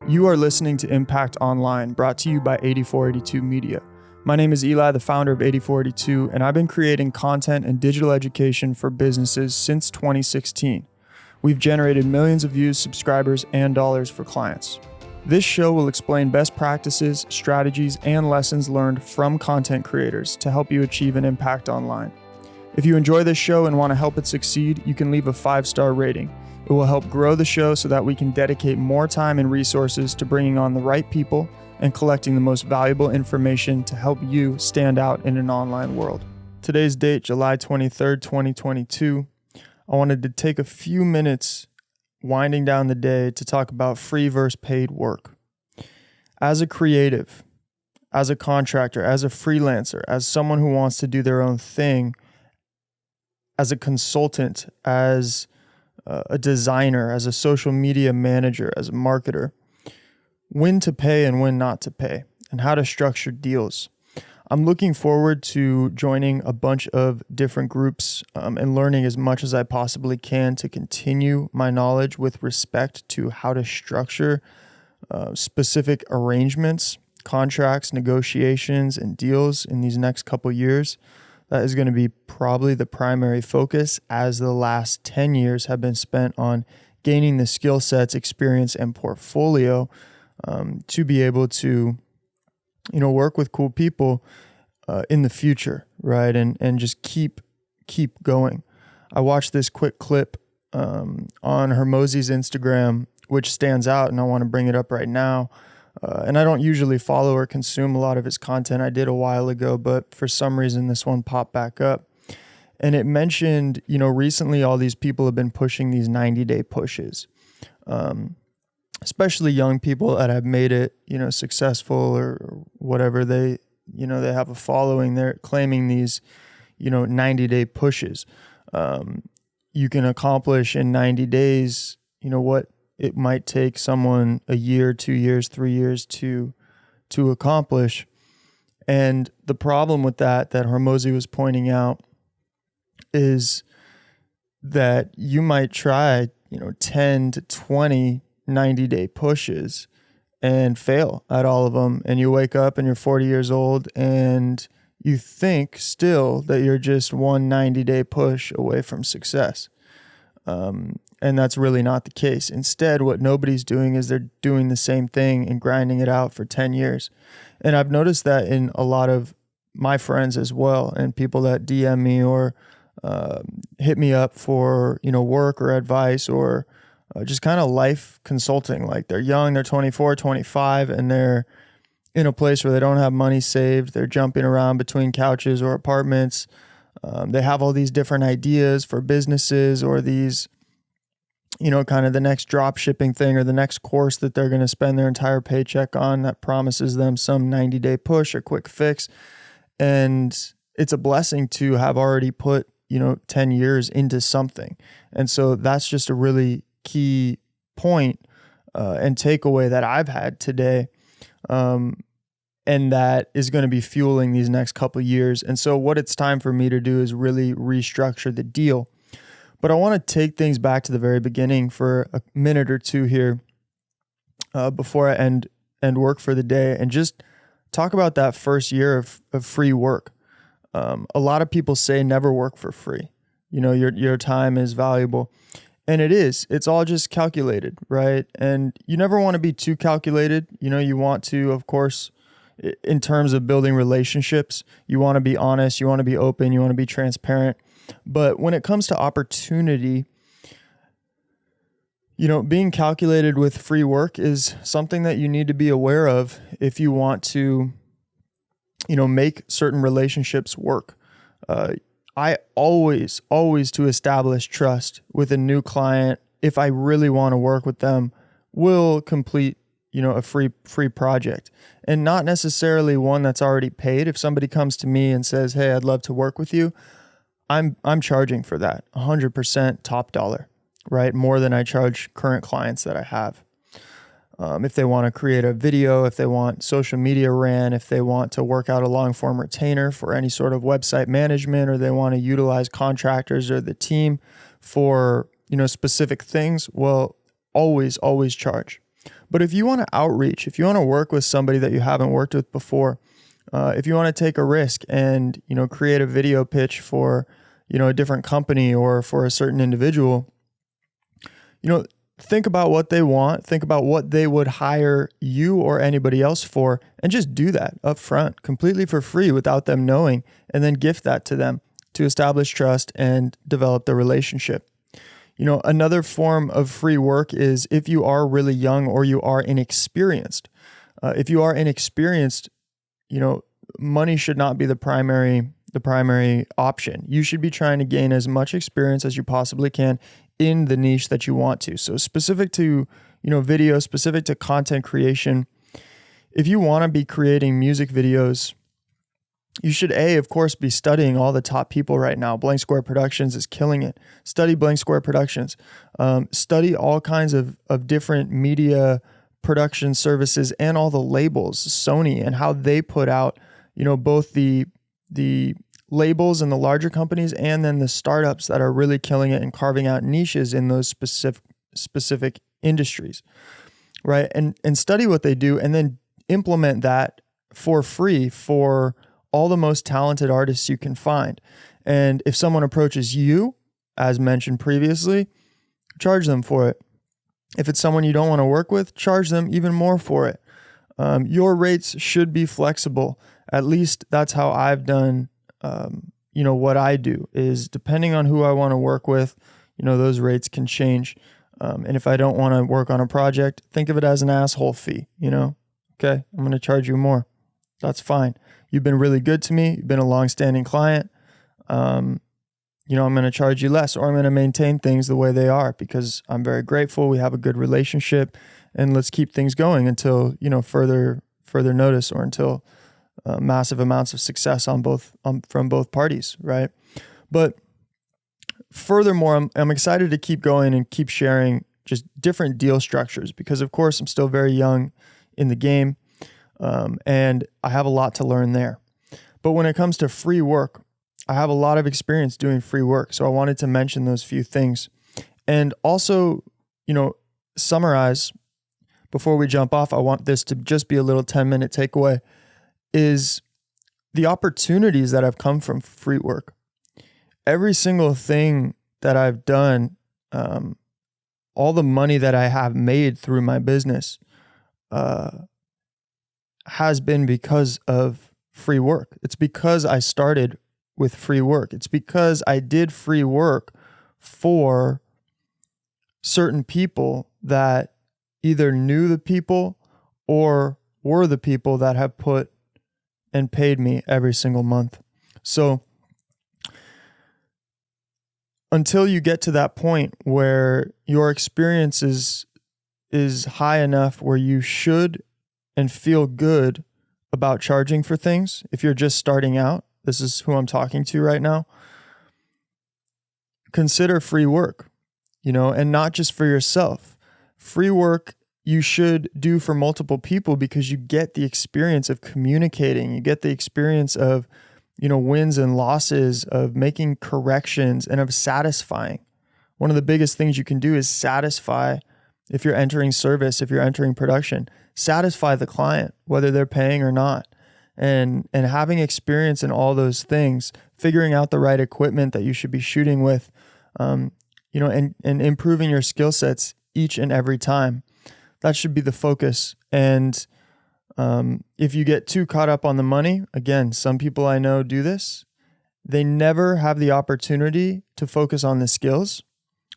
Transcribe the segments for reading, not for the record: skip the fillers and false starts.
You are listening to Impact Online, brought to you by 8482 Media. My name is Eli, the founder of 8482, and I've been creating content and digital education for businesses since 2016. We've generated millions of views, subscribers, and dollars for clients. This show will explain best practices, strategies, and lessons learned from content creators to help you achieve an impact online. If you enjoy this show and want to help it succeed, you can leave a 5-star rating. It will help grow the show so that we can dedicate more time and resources to bringing on the right people and collecting the most valuable information to help you stand out in an online world. Today's date, July 23rd, 2022. I wanted to take a few minutes winding down the day to talk about free versus paid work. As a creative, as a contractor, as a freelancer, as someone who wants to do their own thing, as a consultant, as a designer, as a social media manager, as a marketer, when to pay and when not to pay, and how to structure deals. I'm looking forward to joining a bunch of different groups and learning as much as I possibly can to continue my knowledge with respect to how to structure specific arrangements, contracts, negotiations, and deals in these next couple years. That is going to be probably the primary focus, as the last 10 years have been spent on gaining the skill sets, experience, and portfolio to be able to, work with cool people in the future, right? And just keep going. I watched this quick clip on Hermosi's Instagram, which stands out, and I want to bring it up right now. And I don't usually follow or consume a lot of his content. I did a while ago, but for some reason this one popped back up. And it mentioned, recently all these people have been pushing these 90-day pushes, especially young people that have made it, successful or whatever. They have a following. They're claiming these, 90-day pushes. You can accomplish in 90 days, what it might take someone a year, 2 years, 3 years to accomplish. And the problem with that Hormozi was pointing out is that you might try, 10 to 20 90-day pushes and fail at all of them. And you wake up and you're 40 years old and you think still that you're just one 90-day push away from success. And that's really not the case. Instead, what nobody's doing is they're doing the same thing and grinding it out for 10 years. And I've noticed that in a lot of my friends as well, and people that DM me or hit me up for, work or advice or just kind of life consulting. Like they're young, they're 24, 25, and they're in a place where they don't have money saved. They're jumping around between couches or apartments. They have all these different ideas for businesses or these, kind of the next drop shipping thing or the next course that they're going to spend their entire paycheck on that promises them some 90-day push or quick fix. And it's a blessing to have already put, 10 years into something. And so that's just a really key point and takeaway that I've had today. And that is going to be fueling these next couple of years. And so what it's time for me to do is really restructure the deal. But I want to take things back to the very beginning for a minute or two here before I end work for the day and just talk about that first year of free work. A lot of people say never work for free. Your time is valuable. And it is. It's all just calculated, right? And you never want to be too calculated. You want to, of course, in terms of building relationships, you want to be honest, you want to be open, you want to be transparent. But when it comes to opportunity, being calculated with free work is something that you need to be aware of if you want to, make certain relationships work. I always to establish trust with a new client, if I really want to work with them, will complete, a free project, and not necessarily one that's already paid. If somebody comes to me and says, "Hey, I'd love to work with you," I'm charging for that 100% top dollar, right? More than I charge current clients that I have. If they want to create a video, if they want social media ran, if they want to work out a long form retainer for any sort of website management, or they want to utilize contractors or the team for, specific things, well, always charge. But if you want to outreach, if you want to work with somebody that you haven't worked with before, if you want to take a risk and, create a video pitch for, a different company or for a certain individual, think about what they want, think about what they would hire you or anybody else for, and just do that up front, completely for free without them knowing, and then gift that to them to establish trust and develop the relationship. Another form of free work is if you are really young or you are inexperienced. If you are inexperienced, money should not be the primary option. You should be trying to gain as much experience as you possibly can in the niche that you want to. So specific to, video, specific to content creation, if you want to be creating music videos, you should, of course, be studying all the top people right now. Blank Square Productions is killing it. Study Blank Square Productions. Study all kinds of different media production services and all the labels, Sony, and how they put out, both the labels and the larger companies and then the startups that are really killing it and carving out niches in those specific industries, right? And study what they do and then implement that for free for all the most talented artists you can find. And if someone approaches you, as mentioned previously, charge them for it. If it's someone you don't want to work with, charge them even more for it. Your rates should be flexible. At least that's how I've done, what I do is depending on who I want to work with, those rates can change. And if I don't want to work on a project, think of it as an asshole fee, okay, I'm going to charge you more. That's fine. You've been really good to me. You've been a long-standing client. I'm going to charge you less, or I'm going to maintain things the way they are because I'm very grateful. We have a good relationship, and let's keep things going until, further notice or until massive amounts of success from both parties, right? But furthermore, I'm excited to keep going and keep sharing just different deal structures because, of course, I'm still very young in the game, and I have a lot to learn there. But when it comes to free work, I have a lot of experience doing free work, so I wanted to mention those few things. And also, summarize, before we jump off, I want this to just be a little 10-minute takeaway, is the opportunities that have come from free work. Every single thing that I've done, all the money that I have made through my business has been because of free work. It's because I started with free work. It's because I did free work for certain people that either knew the people or were the people that have put and paid me every single month. So until you get to that point where your experience is high enough where you should and feel good about charging for things, if you're just starting out, this is who I'm talking to right now, consider free work, and not just for yourself. Free work you should do for multiple people because you get the experience of communicating. You get the experience of, wins and losses, of making corrections, and of satisfying. One of the biggest things you can do is satisfy, if you're entering service, if you're entering production, satisfy the client, whether they're paying or not. And having experience in all those things, figuring out the right equipment that you should be shooting with, and improving your skill sets each and every time. That should be the focus. And if you get too caught up on the money, again, some people I know do this. They never have the opportunity to focus on the skills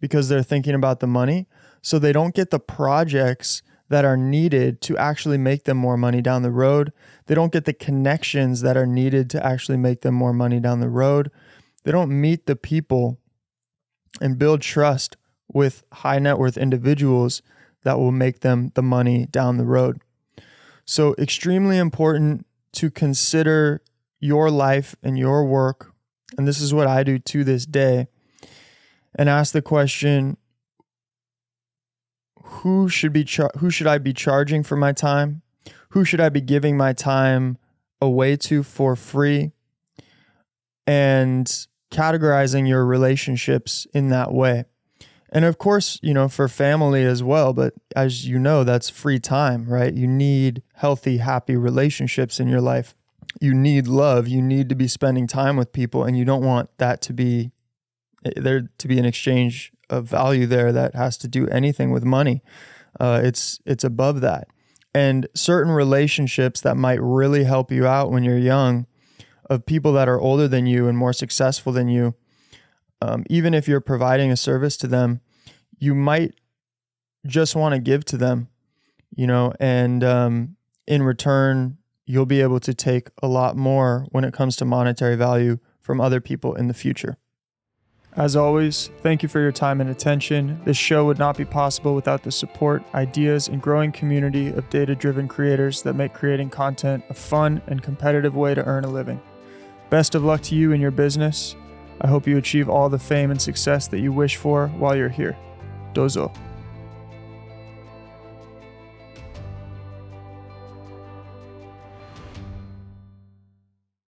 because they're thinking about the money. So they don't get the projects that are needed to actually make them more money down the road. They don't get the connections that are needed to actually make them more money down the road. They don't meet the people and build trust with high net worth individuals that will make them the money down the road. So extremely important to consider your life and your work. And this is what I do to this day. And ask the question, who should I be charging for my time? Who should I be giving my time away to for free? And categorizing your relationships in that way. And of course, for family as well. But as you know, that's free time, right? You need healthy, happy relationships in your life. You need love. You need to be spending time with people, and you don't want that to be there to be an exchange of value there that has to do anything with money. It's above that. And certain relationships that might really help you out when you're young, of people that are older than you and more successful than you, even if you're providing a service to them, you might just want to give to them, and in return, you'll be able to take a lot more when it comes to monetary value from other people in the future. As always, thank you for your time and attention. This show would not be possible without the support, ideas, and growing community of data-driven creators that make creating content a fun and competitive way to earn a living. Best of luck to you in your business. I hope you achieve all the fame and success that you wish for while you're here. Dozo.